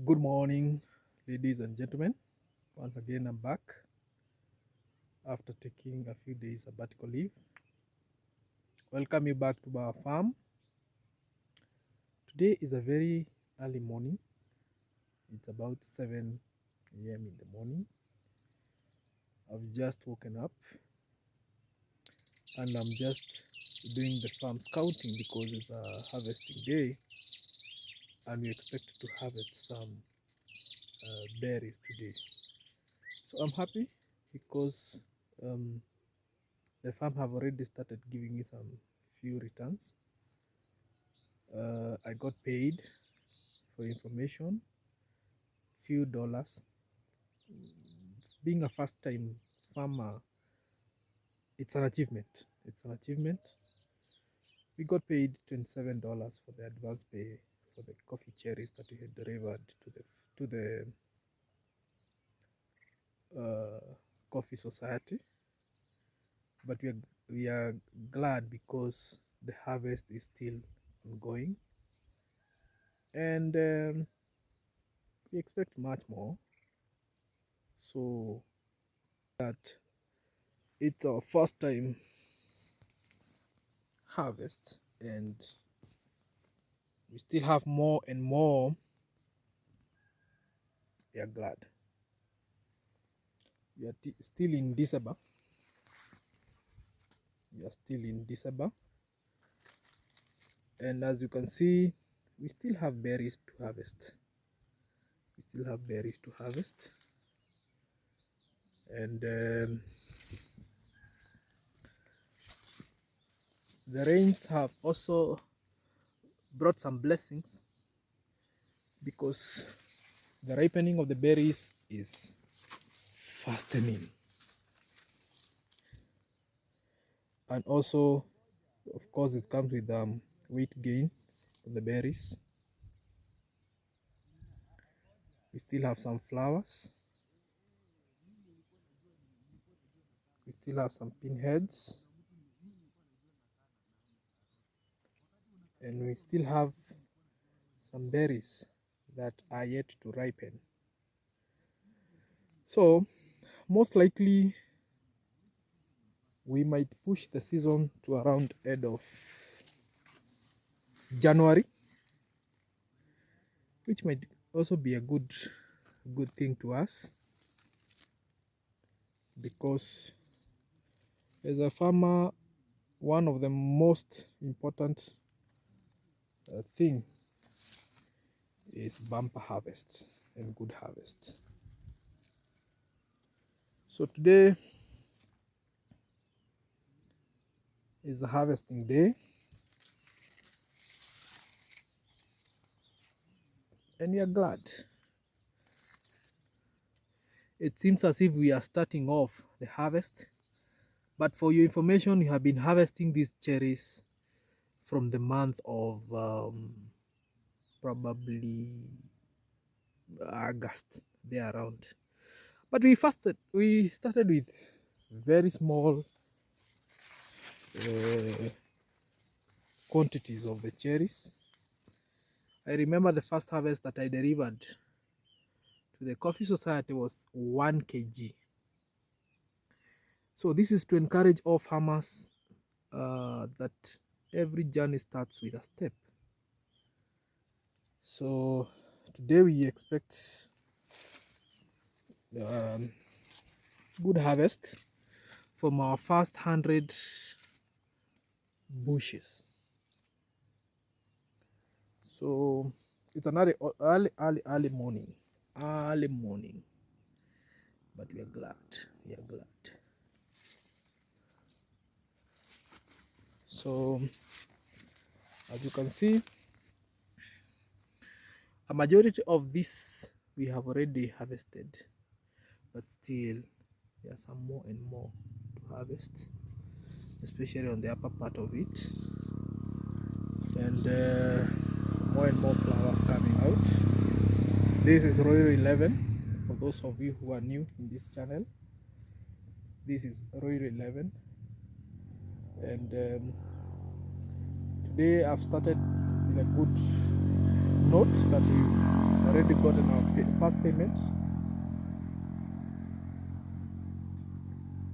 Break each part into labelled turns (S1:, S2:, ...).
S1: Good morning, ladies and gentlemen. Once again, I'm back after taking a few days sabbatical leave. Welcome you back to our farm. Today is a very early morning. It's about 7 a.m. in the morning. I've just woken up and I'm just doing the farm scouting because it's a harvesting day and we expect to harvest some berries today. So I'm happy because the farm have already started giving me some few returns. I got paid for information, few dollars. Being a first time farmer, it's an achievement. It's an achievement. We got paid $27 for the advance pay for the coffee cherries that we had delivered to the coffee society. But we are glad because the harvest is still ongoing, and we expect much more. So that it's our first time harvest and we still have more and more. We are glad. We are still in December. We are still in December. And as you can see, we still have berries to harvest. We still have berries to harvest. And the rains have also brought some blessings because the ripening of the berries is fastening. And also, of course, it comes with weight gain of the berries. We still have some flowers. We still have some pinheads. And we still have some berries that are yet to ripen. So, most likely, we might push the season to around end of January, which might also be a good thing to us because as a farmer, one of the most important thing is bumper harvest and good harvest. So today is a harvesting day, and we are glad. It seems as if we are starting off the harvest, but for your information, we have been harvesting these cherries from the month of probably August, there around. But we started with very small quantities of the cherries. I remember the first harvest that I delivered to the coffee society was 1 kg. So this is to encourage all farmers that every journey starts with a step. So today we expect good harvest from our first 100 bushes. So it's an early morning, but we are glad. We are glad. So as you can see, a majority of this we have already harvested, but still there are some more and more to harvest, especially on the upper part of it, and more and more flowers coming out. This is Royal 11 for those of you who are new in this channel. This is Royal 11, and today I've started with a good note that already gotten our first payment.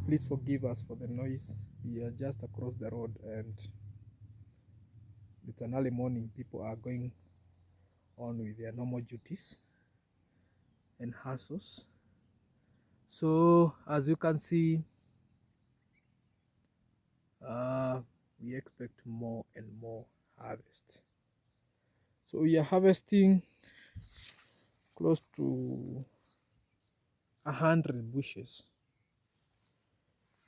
S1: Please forgive us for the noise. We are just across the road and it's an early morning. People are going on with their normal duties and hustles. So as you can see, we expect more and more harvest. So we are harvesting close to 100 bushes,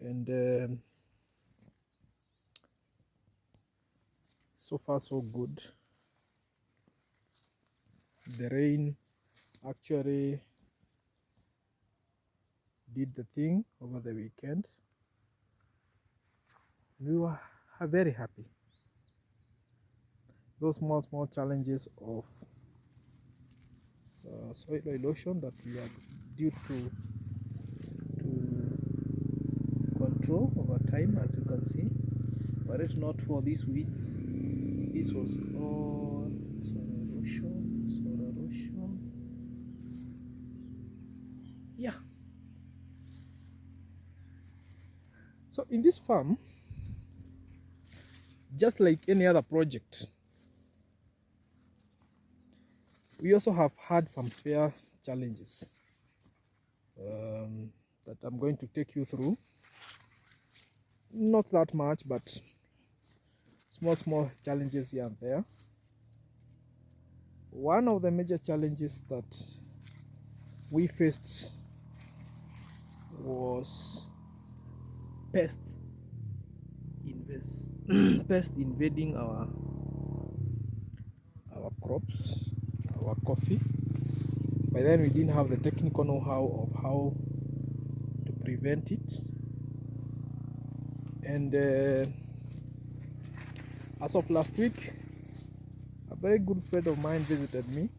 S1: and so far so good. The rain actually did the thing over the weekend. We were very happy. Those small challenges of soil erosion that we are due to control over time, as you can see. But it's not for these weeds. This was all soil erosion. Yeah. So in this farm, just like any other project, we also have had some fair challenges that I'm going to take you through. Not that much, but small challenges here and there. One of the major challenges that we faced was pests pests invading our crops, our coffee. By then we didn't have the technical know-how of how to prevent it, and as of last week, a very good friend of mine visited me,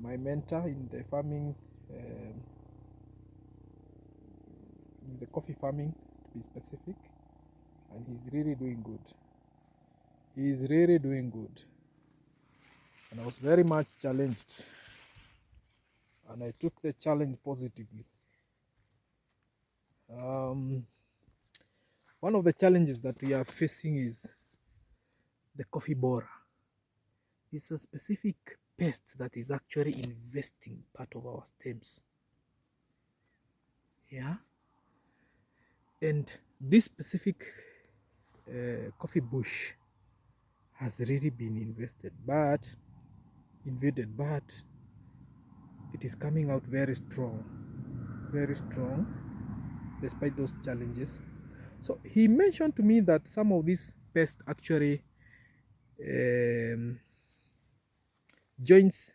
S1: my mentor in the farming, in the coffee farming to be specific, and he's really doing good. He's really doing good, and I was very much challenged, and I took the challenge positively. One of the challenges that we are facing is the coffee borer. It's a specific pest that is actually investing part of our stems. Yeah, and this specific coffee bush has really been invaded, but it is coming out very strong, despite those challenges. So he mentioned to me that some of these pests actually joins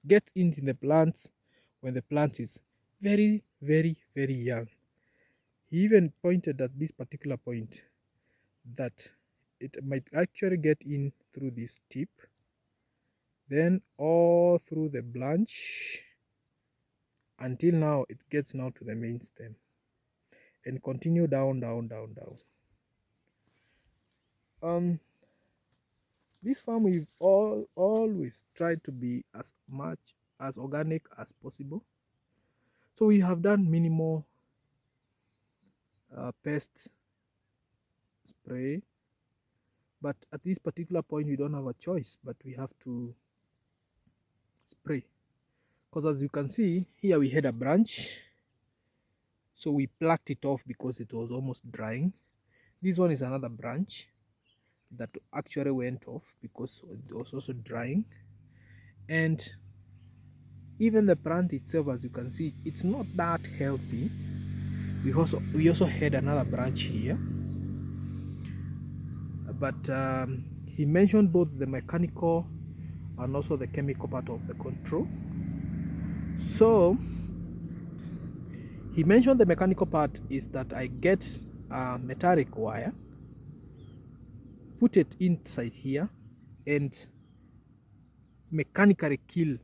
S1: get into the plants when the plant is very young. He even pointed at this particular point that it might actually get in through this tip, then all through the branch, until now it gets now to the main stem and continue down. This farm we've always tried to be as much as organic as possible, so we have done minimal pest spray, but at this particular point we don't have a choice, but we have to spray, because as you can see here we had a branch, so we plucked it off because it was almost drying. This one is another branch that actually went off because it was also drying, and even the plant itself, as you can see, it's not that healthy. We also had another branch here, but he mentioned both the mechanical and also the chemical part of the control. So he mentioned the mechanical part is that I get a metallic wire, put it inside here, and mechanically kill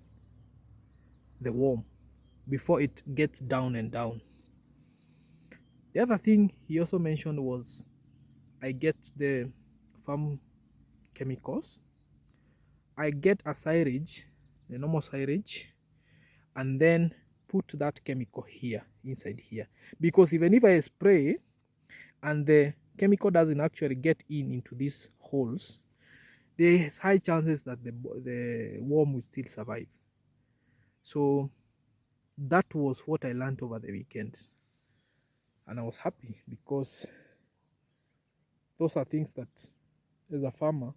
S1: the worm before it gets down and down. The other thing he also mentioned was I get the farm chemicals. I get a silage, the normal silage, and then put that chemical here, inside here, because even if I spray and the chemical doesn't actually get into these holes, there's high chances that the worm will still survive. So that was what I learned over the weekend, and I was happy because those are things that, as a farmer,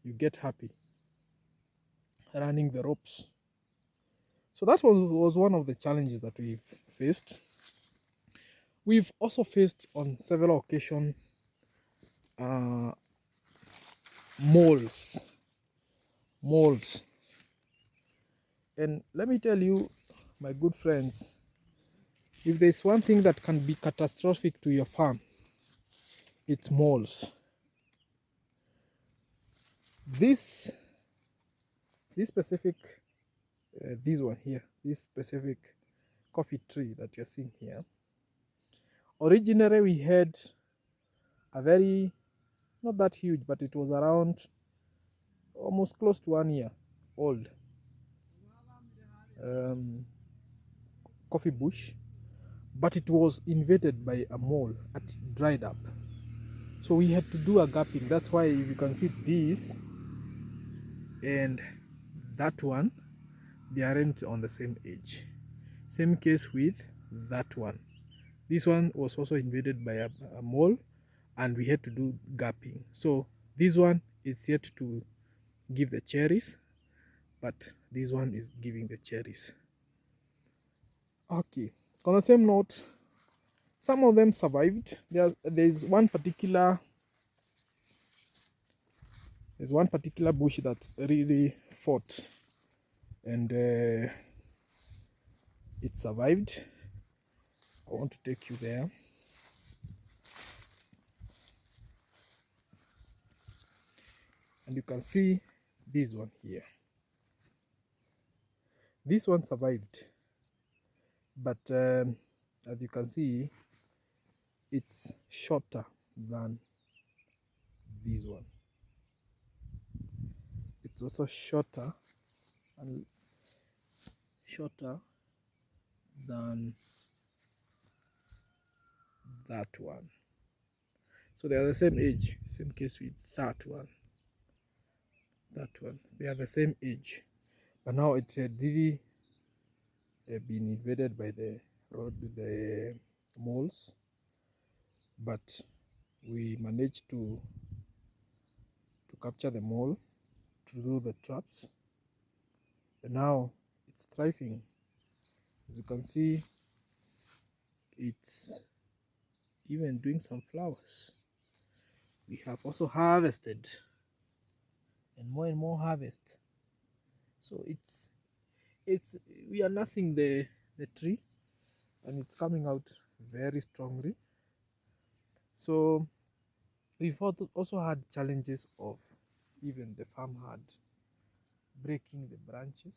S1: you get happy running the ropes. So that was one of the challenges that we've faced. We've also faced on several occasions uh, moles. And let me tell you, my good friends, if there's one thing that can be catastrophic to your farm, it's moles. This specific, this one here, this specific coffee tree that you're seeing here, originally we had a very, not that huge, but it was around almost close to 1 year old coffee bush, but it was invaded by a mole and it dried up. So we had to do a gapping. That's why you can see this and that one, they aren't on the same age. Same case with that one. This one was also invaded by a mole and we had to do gapping. So this one is yet to give the cherries, but this one is giving the cherries. Okay, on the same note, some of them survived. There's one particular bush that really fought, and it survived. I want to take you there. And you can see this one here. This one survived, but as you can see, it's shorter than this one. It's also shorter than that one. So they are the same age. Same case with that one. They are the same age, but now it's really been invaded by the moles. But we managed to capture the mole through the traps, and now it's thriving. As you can see, it's even doing some flowers. We have also harvested and more harvest. So it's we are nursing the tree, and it's coming out very strongly. So we've also had challenges of even the farm had breaking the branches,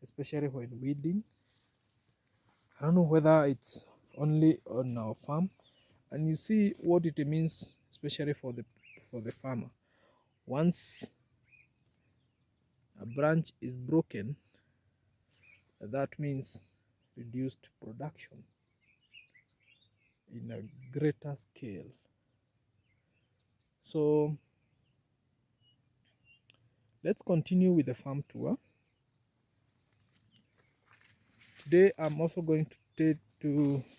S1: especially when weeding. I don't know whether it's only on our farm, and you see what it means, especially for the farmer. Once a branch is broken, that means reduced production in a greater scale. So let's continue with the farm tour. Today I'm also going to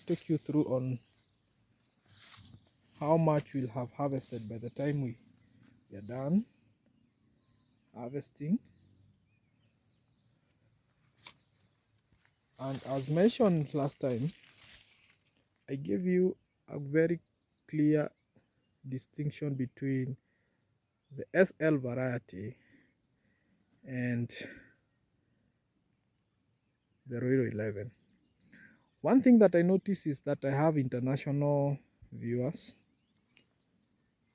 S1: take you through on how much we'll have harvested by the time we are done harvesting. And as mentioned last time, I gave you a very clear distinction between the SL variety and the Roiro 11. One thing that I noticed is that I have international viewers,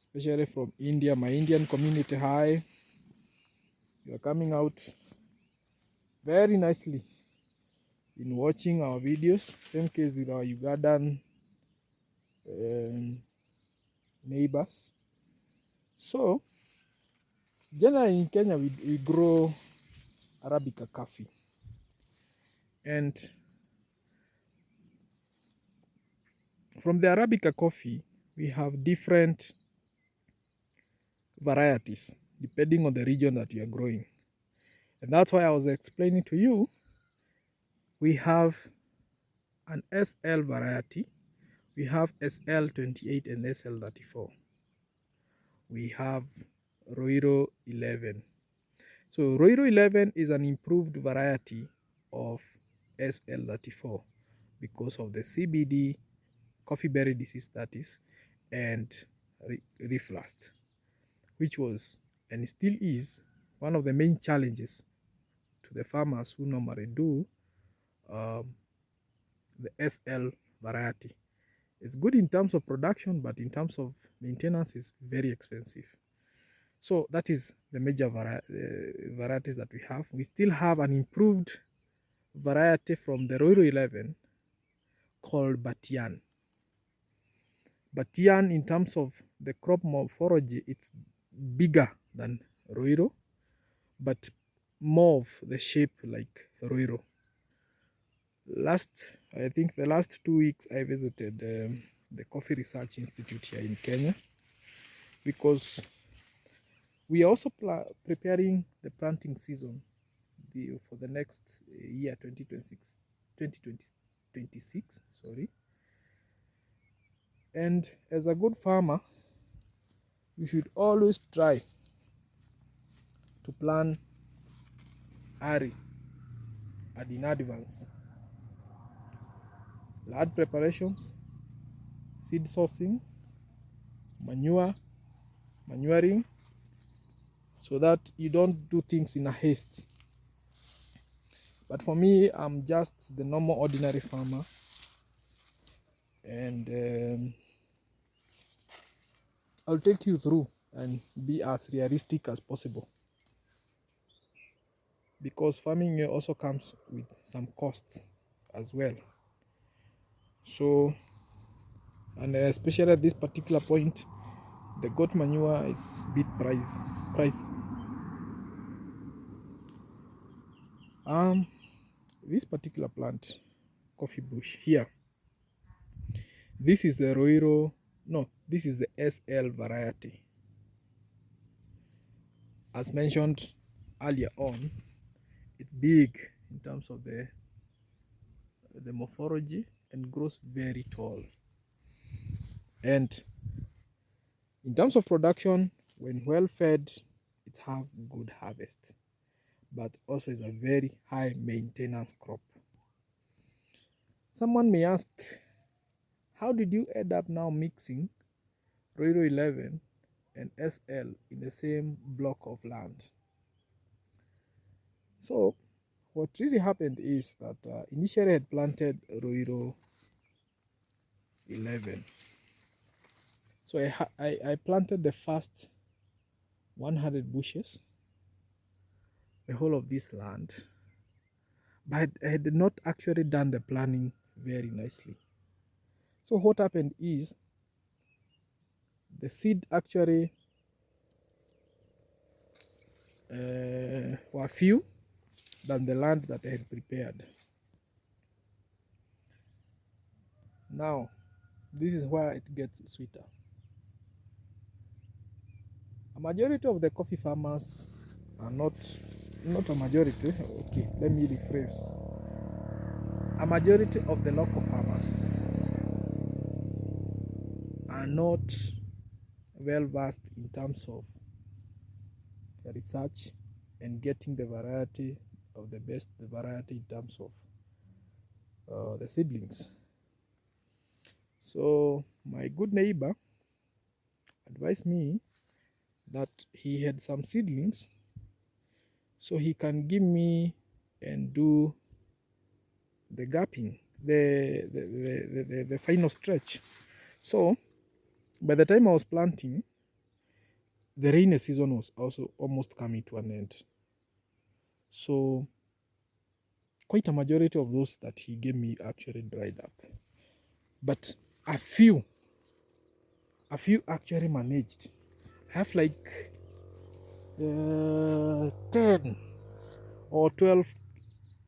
S1: especially from India. My Indian community, hi, you are coming out very nicely in watching our videos. Same case with our Ugandan neighbors. So Generally in Kenya, we grow Arabica coffee, and from the Arabica coffee, we have different varieties depending on the region that you are growing. And that's why I was explaining to you, we have an SL variety, we have SL28 and SL34. We have Roiro 11. So Roiro 11 is an improved variety of SL34 because of the CBD, coffee berry disease that is, and reflux, which was and still is one of the main challenges to the farmers who normally do um, the SL variety. It's good in terms of production, but in terms of maintenance, it's very expensive. So that is the major varieties that we have. We still have an improved variety from the Roiro 11 called Batian. Batian, in terms of the crop morphology, it's bigger than Roiro, but more of the shape like Roiro. I think the last 2 weeks, I visited the Coffee Research Institute here in Kenya, because we are also preparing the planting season for the next year, 2026, sorry. And as a good farmer, you should always try to plan early and in advance. Land preparations, seed sourcing, manuring, so that you don't do things in a haste. But for me, I'm just the normal ordinary farmer, and I'll take you through and be as realistic as possible, because farming also comes with some costs as well. So, and especially at this particular point, the goat manure is a bit price. This particular plant, coffee bush here, this is the Roiro, no, this is the SL variety. As mentioned earlier on, it's big in terms of the morphology and grows very tall. And in terms of production, when well fed, it have good harvest, but also is a very high maintenance crop. Someone may ask, how did you end up now mixing Roiro 11 and SL in the same block of land? So what really happened is that initially I had planted Roiro 11. So I planted the first 100 bushes, the whole of this land, but I had not actually done the planning very nicely. So what happened is the seed actually were few than the land that I had prepared. Now, this is where it gets sweeter. A majority of the coffee farmers are not a majority, okay, let me rephrase. A majority of the local farmers are not well versed in terms of research and getting the variety of the best variety in terms of the seedlings. So my good neighbor advised me that he had some seedlings, so he can give me and do the gapping, the final stretch. So by the time I was planting, the rainy season was also almost coming to an end. So quite a majority of those that he gave me actually dried up. But a few actually managed. I have like 10 or 12,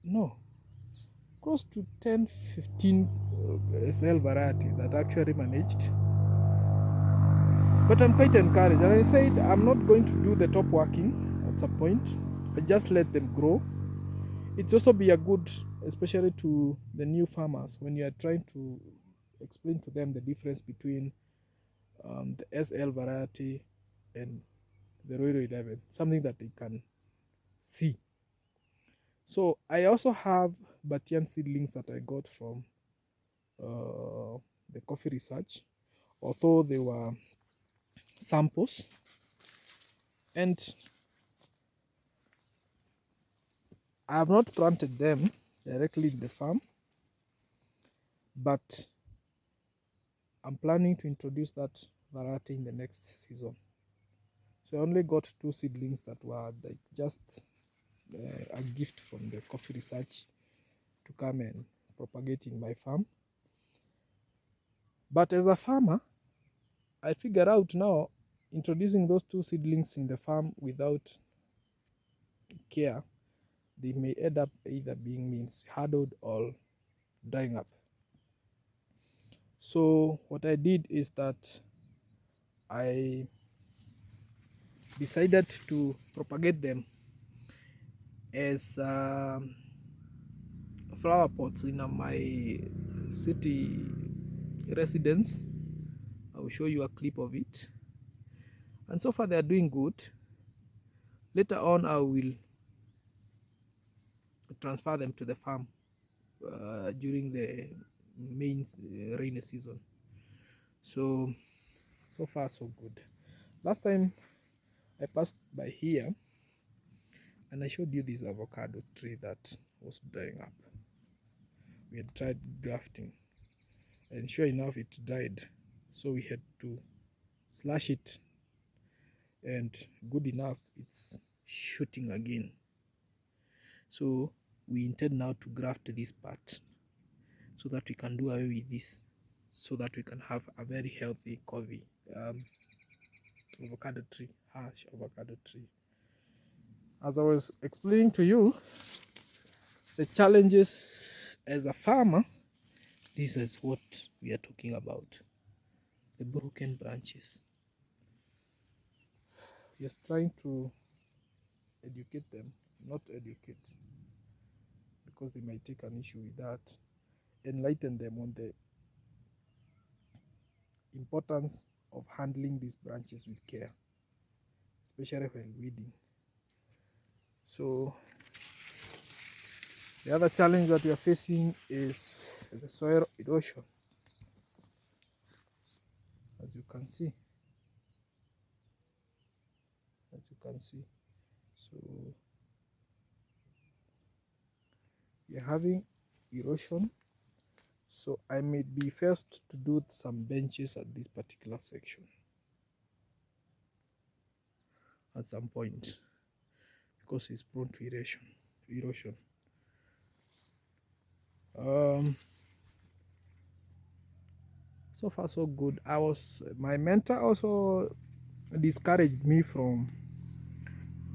S1: no, close to 10, 15 SL variety that actually managed. But I'm quite encouraged, and I said I'm not going to do the top working at some point. I just let them grow. It's also be a good, especially to the new farmers, when you are trying to explain to them the difference between the SL variety and the Royal 11, something that they can see. So I also have Batian seedlings that I got from the coffee research, although they were samples, and I have not planted them directly in the farm, but I'm planning to introduce that variety in the next season. So I only got 2 seedlings that were like just a gift from the coffee research to come and propagate in my farm. But as a farmer, I figure out now introducing those 2 seedlings in the farm without care, they may end up either being means hardened or drying up. So what I did is that I decided to propagate them as flower pots in my city residence. I will show you a clip of it, and so far they are doing good. Later on I will transfer them to the farm during the main rainy season. So far so good. Last time I passed by here and I showed you this avocado tree that was drying up. We had tried grafting, and sure enough it died, so we had to slash it, and good enough it's shooting again. So we intend now to graft this part so that we can do away with this, so that we can have a very healthy coffee avocado tree, harsh avocado tree. As I was explaining to you the challenges as a farmer, this is what we are talking about: the broken branches. Just trying to educate them, not educate, because they might take an issue with that. Enlighten them on the importance of handling these branches with care, especially when weeding. So the other challenge that we are facing is the soil erosion, as you can see. So we are having erosion. So I may be first to do some benches at this particular section at some point, because it's prone to erosion. So far so good. My mentor also discouraged me from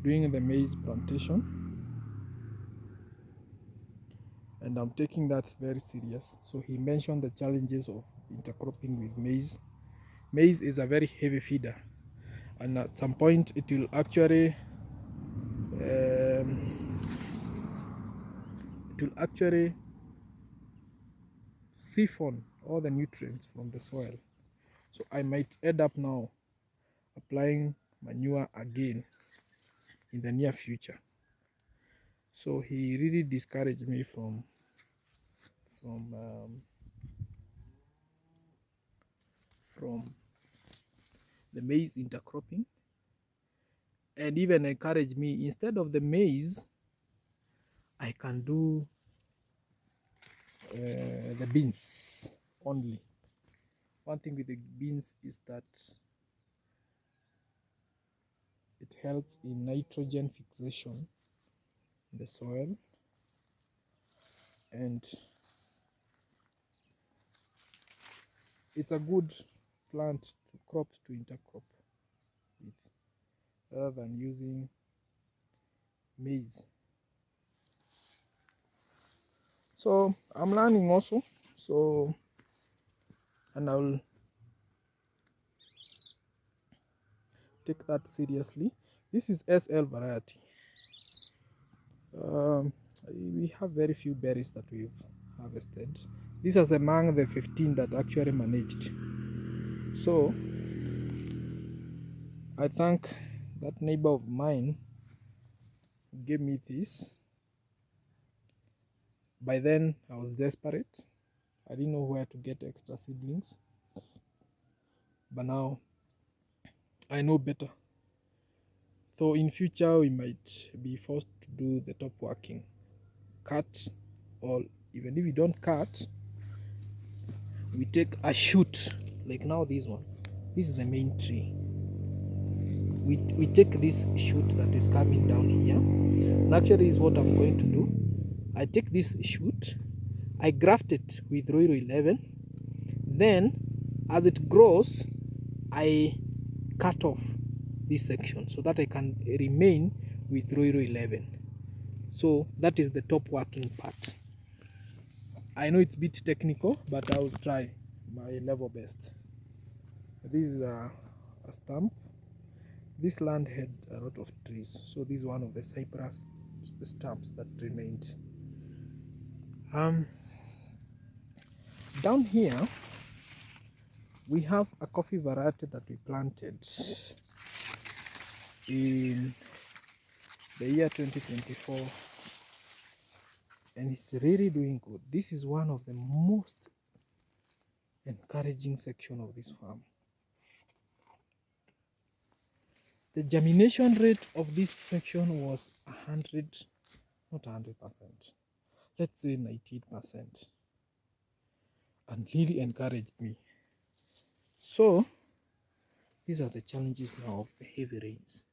S1: doing the maize plantation, and I'm taking that very serious. So he mentioned the challenges of intercropping with maize. Maize is a very heavy feeder, and at some point it will actually siphon all the nutrients from the soil. So I might end up now applying manure again in the near future. So he really discouraged me from the maize intercropping, and even encouraged me, instead of the maize I can do the beans only. One thing with the beans is that it helps in nitrogen fixation in the soil, and it's a good plant to crop to intercrop with. rather than using maize. So I'm learning also, so, and I'll take that seriously. This is SL variety. We have very few berries that we've harvested. This is among the 15 that actually managed. So I thank that neighbor of mine who gave me this. By then I was desperate. I didn't know where to get extra seedlings, but now I know better. So in future we might be forced to do the top working, cut, or even if we don't cut, we take a shoot like now this one. This is the main tree. We take this shoot that is coming down here, and actually is what I'm going to do. I take this shoot, I graft it with Roiro 11, then as it grows I cut off this section so that I can remain with Roiro 11. So that is the top working part. I know it's a bit technical, but I will try my level best. This is a stump. This land had a lot of trees, so this is one of the cypress stumps that remained. Down here we have a coffee variety that we planted in the year 2024, and it's really doing good. This is one of the most encouraging section of this farm. The germination rate of this section was 100, not 100%, let's say 98%, and really encouraged me. So these are the challenges now of the heavy rains.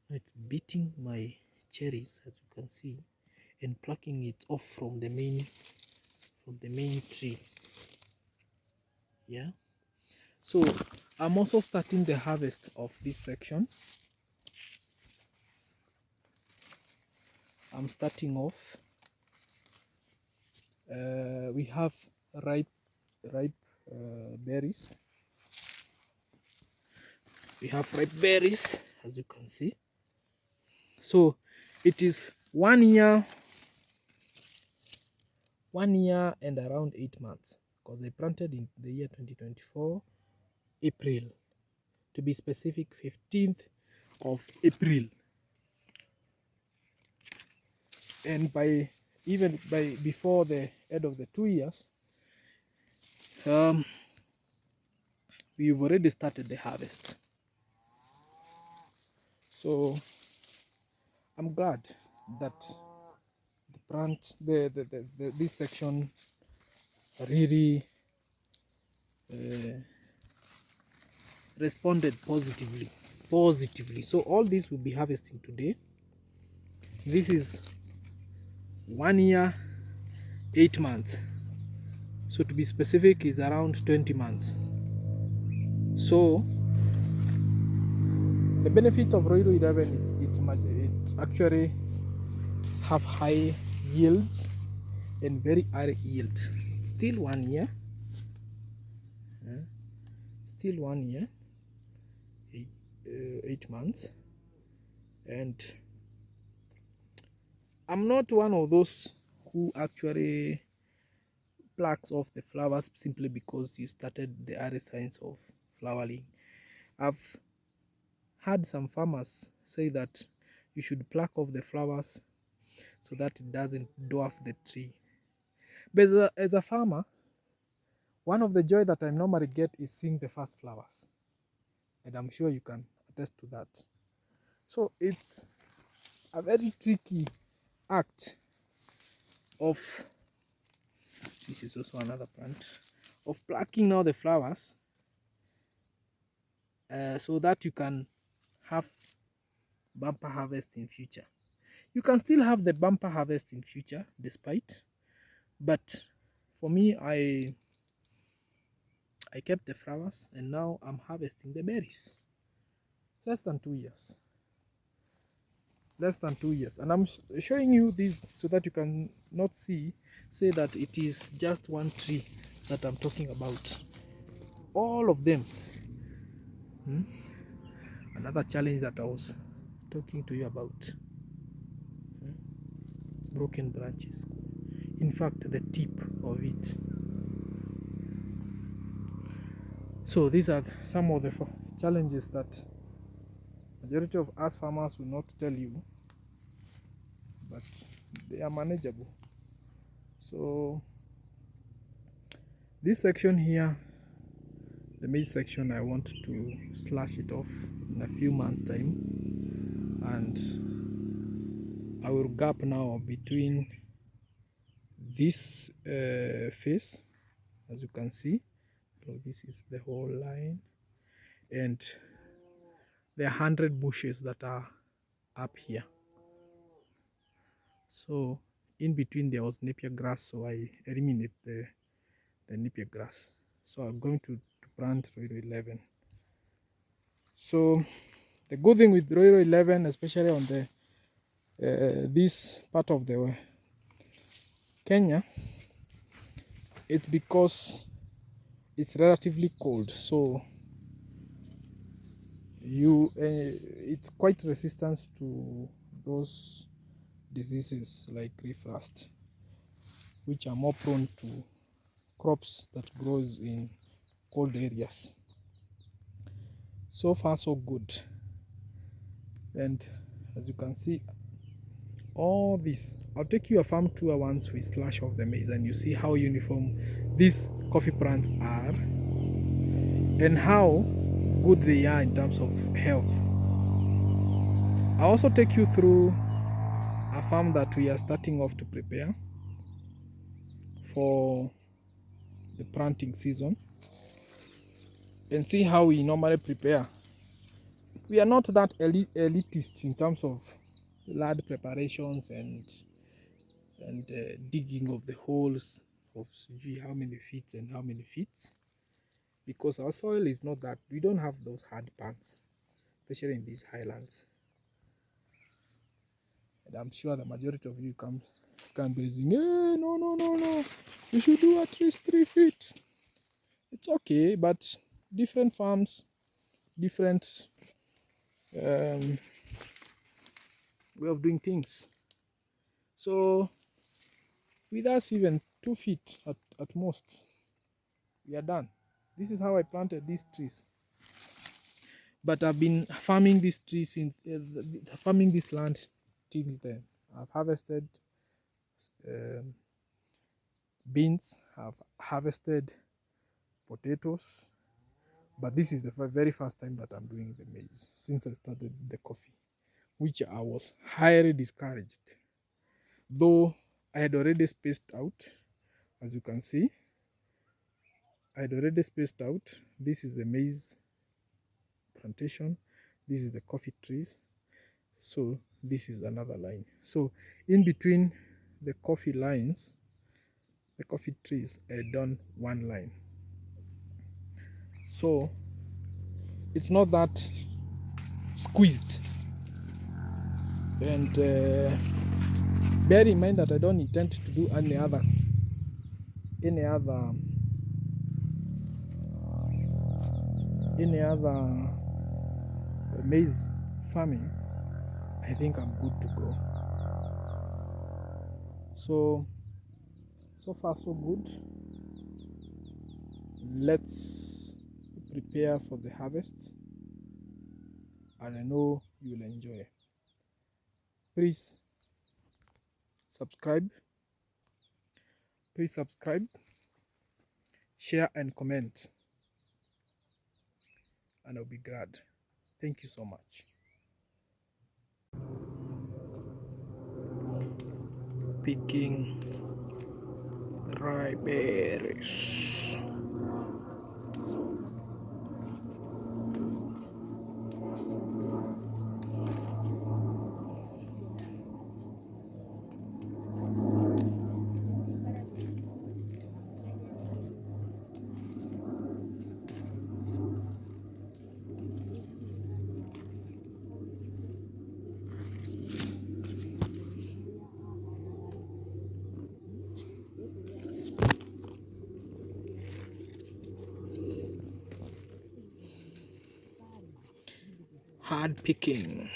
S1: Now it's beating my cherries, as you can see, and plucking it off from the main tree. Yeah, so I'm also starting the harvest of this section. I'm starting off. We have ripe berries. We have ripe berries, as you can see. So it is 1 year and around 8 months, because I planted in the year 2024 April, to be specific 15th of April, and before the end of the 2 years, we've already started the harvest. So I'm glad that this section really responded positively. So all this will be harvesting today. This is 1 year 8 months, so to be specific is around 20 months. So the benefits of Roiro 11, it's actually have high yields and very high yield. Still 1 year, still 1 year 8 months, and I'm not one of those who actually plucks off the flowers simply because you started the early signs of flowering. I've had some farmers say that you should pluck off the flowers so that it doesn't dwarf the tree. But as a farmer, one of the joy that I normally get is seeing the first flowers, and I'm sure you can attest to that. So it's a very tricky act of, this is also another plant, of plucking now the flowers so that you can have bumper harvest in future. You can still have the bumper harvest in future despite, but for me, I kept the flowers, and now I'm harvesting the berries. Less than 2 years. less than 2 years. And I'm showing you this so that you can not say that it is just one tree that I'm talking about. All of them. Another challenge that I was talking to you about, broken branches. In fact, the tip of it. So these are some of the challenges that majority of us farmers will not tell you, but they are manageable. So this section here, the maize section, I want to slash it off in a few months time, and I will gap now between this face, as you can see. So this is the whole line, and there are 100 bushes that are up here. So in between there was napier grass, so I eliminate the napier grass. So I'm going to plant Roiro 11. So the good thing with Roiro 11, especially on the this part of the Kenya, it's because it's relatively cold, so it's quite resistant to those diseases like leaf rust, which are more prone to crops that grows in cold areas. So far so good. And as you can see, all this, I'll take you a farm tour once we slash off the maize and you see how uniform these coffee plants are and how good they are in terms of health. I'll also take you through a farm that we are starting off to prepare for the planting season and see how we normally prepare. We are not that elitist in terms of land preparations and digging of the holes of how many feet and how many feet, because our soil is not that, we don't have those hard pans, especially in these highlands. And I'm sure the majority of you can be saying, hey, no, you should do at least 3 feet. It's okay, but different farms, different way of doing things. So with us, even 2 feet at most, we are done. This is how I planted these trees. But I've been farming these trees farming this land till then. I've harvested beans, I've harvested potatoes, but this is the very first time that I'm doing the maize since I started the coffee, which I was highly discouraged. Though I had already spaced out, as you can see, I had already spaced out. This is the maize plantation, this is the coffee trees, so this is another line. So in between the coffee lines, the coffee trees, I done one line. So it's not that squeezed. And bear in mind that I don't intend to do any other maize farming. I think I'm good to go. So far so good. Let's prepare for the harvest, and I know you'll enjoy. Please subscribe, share and comment, and I'll be glad. Thank you so much. Picking ripe berries. start picking.